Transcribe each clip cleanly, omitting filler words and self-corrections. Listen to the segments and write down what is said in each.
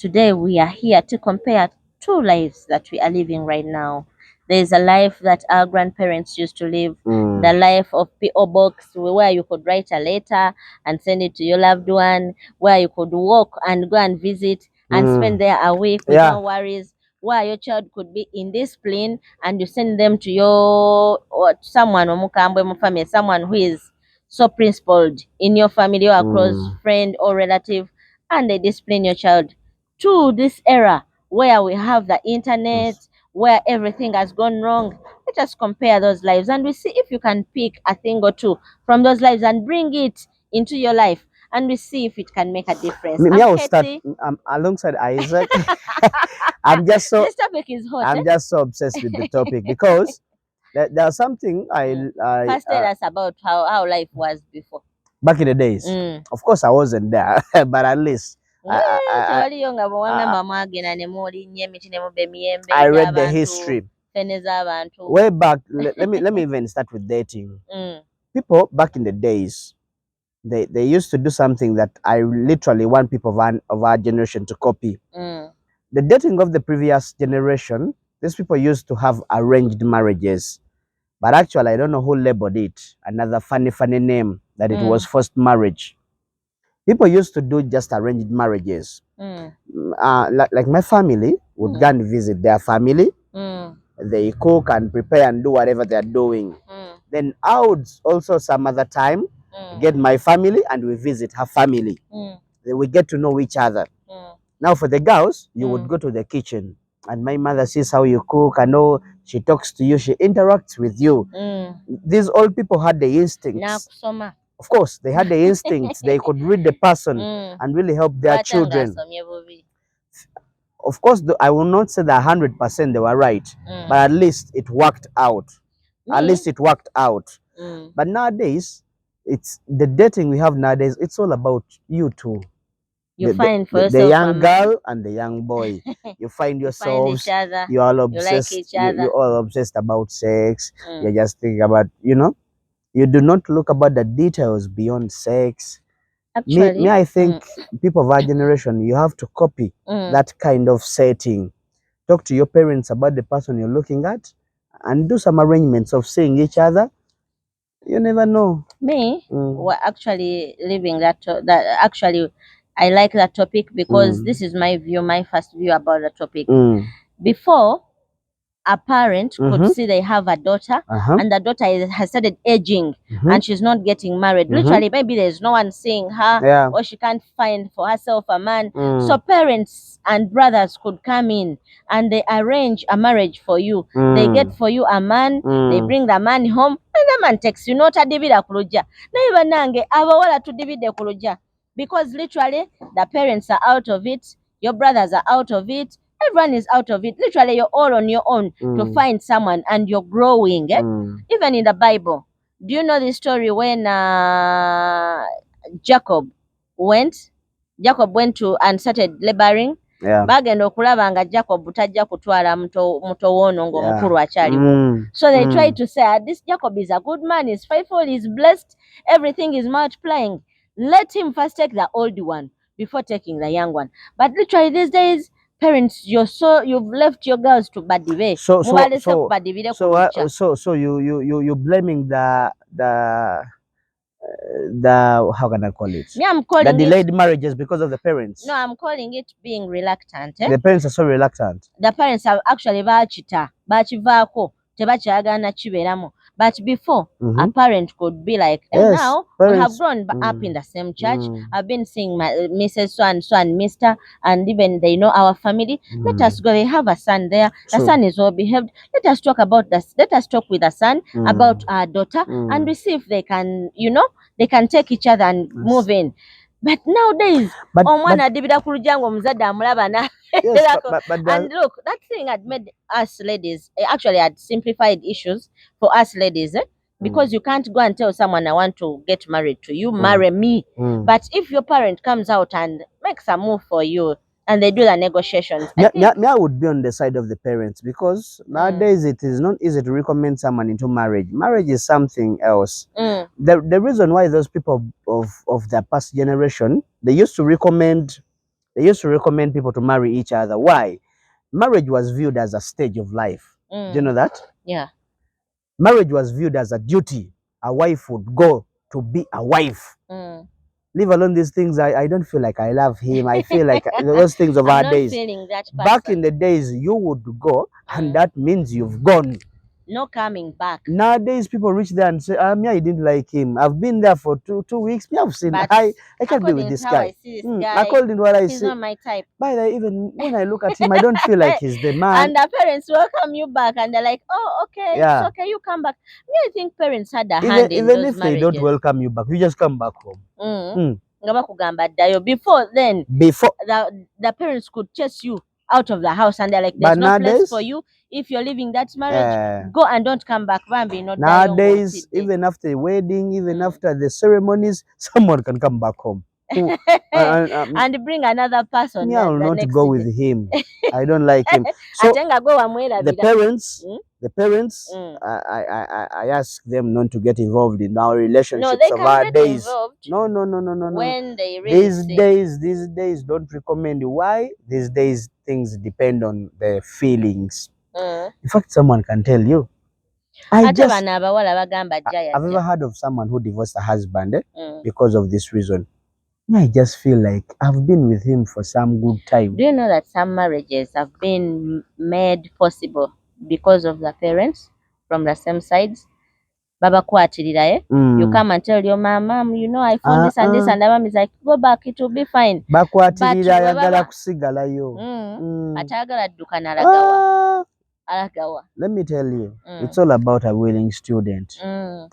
Today we are here to compare two lives that we are living right now. There is a life that our grandparents used to live, the life of P.O. Box, where you could write a letter and send it to your loved one, where you could walk and go and visit and spend there a week with Yeah. no worries, where your child could be indisciplined and you send them to your or someone omukambwe family, someone who is so principled in your family or a close friend or relative, and they discipline your child. To this era where we have the internet, where everything has gone wrong, let us compare those lives and we see if you can pick a thing or two from those lives and bring it into your life, and we see if it can make a difference. Me, I will start Katie. alongside Isaac. I'm just so This topic is hot. I'm just so obsessed with the topic because there's something First, tell us about how life was before. back in the days. Of course, I wasn't there, but at least I tewaliyo nga bwewagamba mwagenda ne mulinnyo emiti ne muba emiyembe read the gy'abantu, history ffene z'abantu. way back. Let me even start with dating. People back in the days, they used to do something that I literally want people of our generation to copy. The dating of the previous generation, these people used to have arranged marriages, but actually I don't know who labeled it another funny name that it was forced marriage. People used to do just arranged marriages. Like my family would go and visit their family. They cook and prepare and do whatever they're doing. Then I would also some other time get my family and we visit her family. Then we get to know each other. Now for the girls, you would go to the kitchen and my mother sees how you cook and know she talks to you, she interacts with you. These old people had the instincts. Of course, they had the instincts. They could read the person and really help their children. Of course, I will not say that 100% they were right, but at least it worked out. At least it worked out. But nowadays, it's the dating we have nowadays. It's all about you two. You find for the yourself young girl and the young boy. You find yourselves. each other. You all You like obsessed. each other. You're all obsessed about sex. You're just thinking about, you do not look about the details beyond sex. Actually, I think people of our generation, you have to copy that kind of setting. Talk to your parents about the person you're looking at and do some arrangements of seeing each other. You never know. Me, we're actually living that actually I like that topic because this is my view, my first view about the topic. Before, a parent could see they have a daughter and the daughter has started aging and she's not getting married. Literally, maybe there's no one seeing her or she can't find for herself a man. So parents and brothers could come in and they arrange a marriage for you. They get for you a man, they bring the man home, and the man takes you not a divida kuluja. Na nange abawala to divide kuluja. Because literally the parents are out of it, your brothers are out of it, everyone is out of it. Literally, you're all on your own to find someone and you're growing. Even in the Bible, do you know the story when Jacob went to and started laboring? Bagenda okulaba nga Jacob tajja kutwala muto wono ng'omukulu akyaliwo. So they tried to say, this Jacob is a good man, he's faithful, he's blessed, everything is multiplying. Let him first take the old one before taking the young one. But literally these days, parents, you've left your girls to badive. So you're blaming the how can I call it? Me, I'm calling the delayed marriages because of the parents. No, I'm calling it being reluctant. The parents are so reluctant. The parents have actually bachivaako tebakyagana kibeeramu. But before, a parent could be like, now parents, we have grown up in the same church. I've been seeing my Mrs. So and Mr. and even they know our family. Let us go. They have a son there. The son is well behaved. Let us talk about this. Let us talk with the son about our daughter and we see if they can, they can take each other and move in. But nowadays, omwana adibira ku lujango omuzadde amulaba na. And look, that thing had made us ladies, actually had simplified issues for us ladies, because you can't go and tell someone I want to get married to you, marry me. But if your parent comes out and makes a move for you and they do the negotiations, I would be on the side of the parents because nowadays it is not easy to recommend someone into marriage. Marriage is something else. The reason why those people of the past generation, they used to recommend They used to recommend people to marry each other. Why? Marriage was viewed as a stage of life. Do you know that? Yeah. Marriage was viewed as a duty. A wife would go to be a wife. Leave alone these things. I don't feel like I love him. I feel like those things of our days. Back in the days, you would go, and that means you've gone. No coming back. Nowadays, people reach there and say, me, I didn't like him. I've been there for two weeks. Me, I've seen. I can't be with this guy. According to what I see, he's not my type. By the way, even when I look at him, I don't feel like he's the man. And the parents welcome you back, and they're like, "Oh, okay, it's okay, you come back." Me, I think parents had a hand in those marriages. Even if they don't welcome you back, you just come back home. Before then, the parents could chase you out of the house, and they're like, "There's no place for you. If you're leaving that marriage, go and don't come back." Nowadays, even after the wedding, even after the ceremonies, someone can come back home. And bring another person. I will not go with him. I don't like him. So the parents, I ask them not to get involved in our relationships of our days. No. When they really these days don't recommend. Why? These days things depend on the feelings. In fact, someone can tell you. I've ever heard of someone who divorced a husband because of this reason. I just feel like I've been with him for some good time. Do you know that some marriages have been made possible because of the parents from the same sides? Baba kwatirira, you come and tell your mom, you know, I found this and this, and the mom is like, go back, it will be fine. Bakwatirira yagala kusigalayo. Atagala dduka n'alagawa. Let me tell you, it's all about a willing student.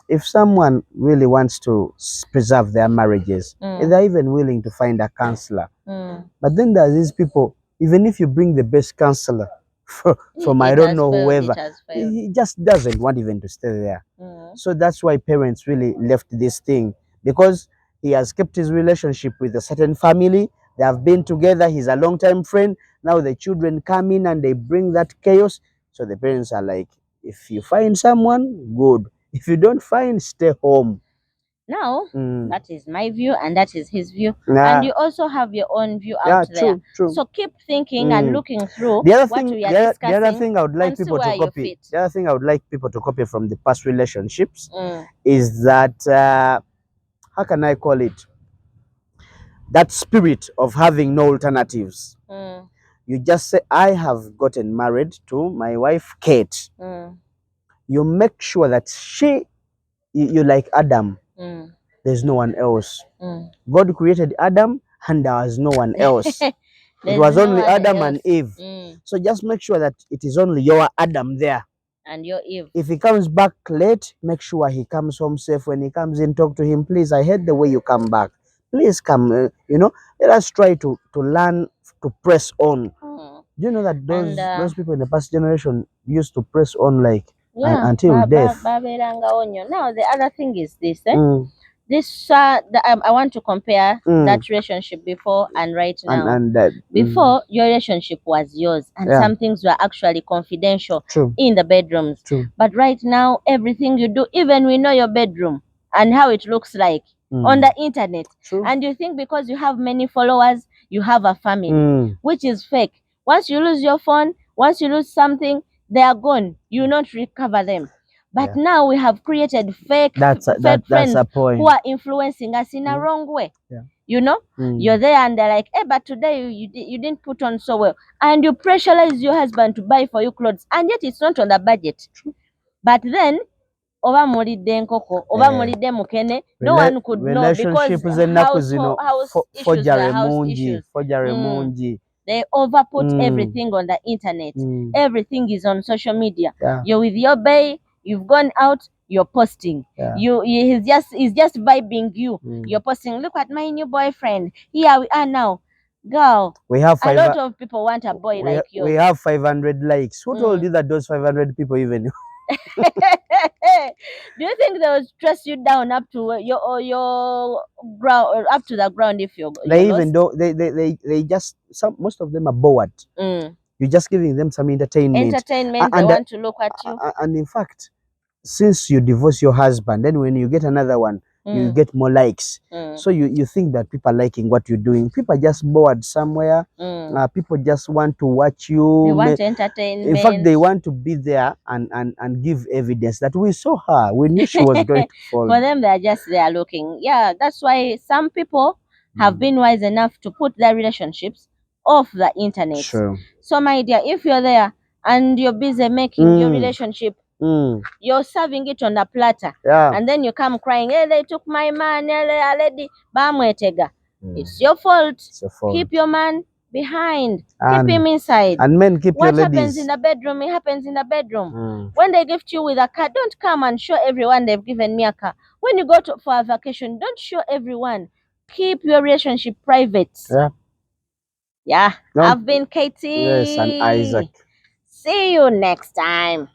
If someone really wants to preserve their marriages, they're even willing to find a counselor. But then there's these people, even if you bring the best counselor from I don't know whoever, he just doesn't want even to stay there. So that's why parents really left this thing, because he has kept his relationship with a certain family. They have been together. He's a long-time friend. Now the children come in and they bring that chaos. So the parents are like, if you find someone, good. If you don't find, stay home. Now, that is my view and that is his view. And you also have your own view out there. True. So keep thinking and looking through what we are discussing. The other thing I would like people to copy. The other thing I would like people to copy from the past relationships is that, how can I call it? That spirit of having no alternatives. You just say, I have gotten married to my wife, Kate. You make sure that you like Adam. There's no one else. God created Adam and there was no one else. It was only Adam and Eve. So just make sure that it is only your Adam there. And your Eve. If he comes back late, make sure he comes home safe. When he comes in, talk to him. Please, I hate the way you come back. Please come. Let us try to learn to press on. Do you know that those people in the past generation used to press on until death? Now the other thing is this. I want to compare that relationship before and right now. And before, your relationship was yours, and some things were actually confidential in the bedrooms. But right now, everything you do, even we know your bedroom and how it looks like on the internet. And you think because you have many followers, you have a family, which is fake. Once you lose your phone, once you lose something, they are gone. You will not recover them. But now we have created fake friends who are influencing us in a wrong way. You know, you're there and they're like, hey, but today you didn't put on so well. And you pressurize your husband to buy for you clothes. And yet it's not on the budget. But then, no one could know because house issues. They overput everything on the internet. Everything is on social media. You're with your bae, you've gone out, you're posting. He's just vibing you. You're posting, look at my new boyfriend. Here we are now. Girl, we have a lot of people want a boy like you. We have 500 likes. Who told you that those 500 people even know? Do you think they will stress you down up to your ground, up to the ground if you're even though they just most of them are bored. You're just giving them some entertainment. They want to look at you. And in fact, since you divorce your husband, then when you get another one, you get more likes. So you think that people are liking what you're doing. People are just bored somewhere. People just want to watch you. They want entertainment. In fact, they want to be there and give evidence that we saw her. We knew she was going to fall. For them, they're just there looking. Yeah, that's why some people have been wise enough to put their relationships off the internet. Sure. So, my dear, if you're there and you're busy making your relationship, you're serving it on a platter, and then you come crying, hey, they took my man, lady, it's your fault. It's your fault. Keep your man behind, keep him inside. And men, keep what your ladies. Happens in the bedroom, it happens in the bedroom. When they gift you with a car, don't come and show everyone they've given me a car. When you go for a vacation, don't show everyone. Keep your relationship private. Yeah. I've been Katie. Yes, and Isaac. See you next time.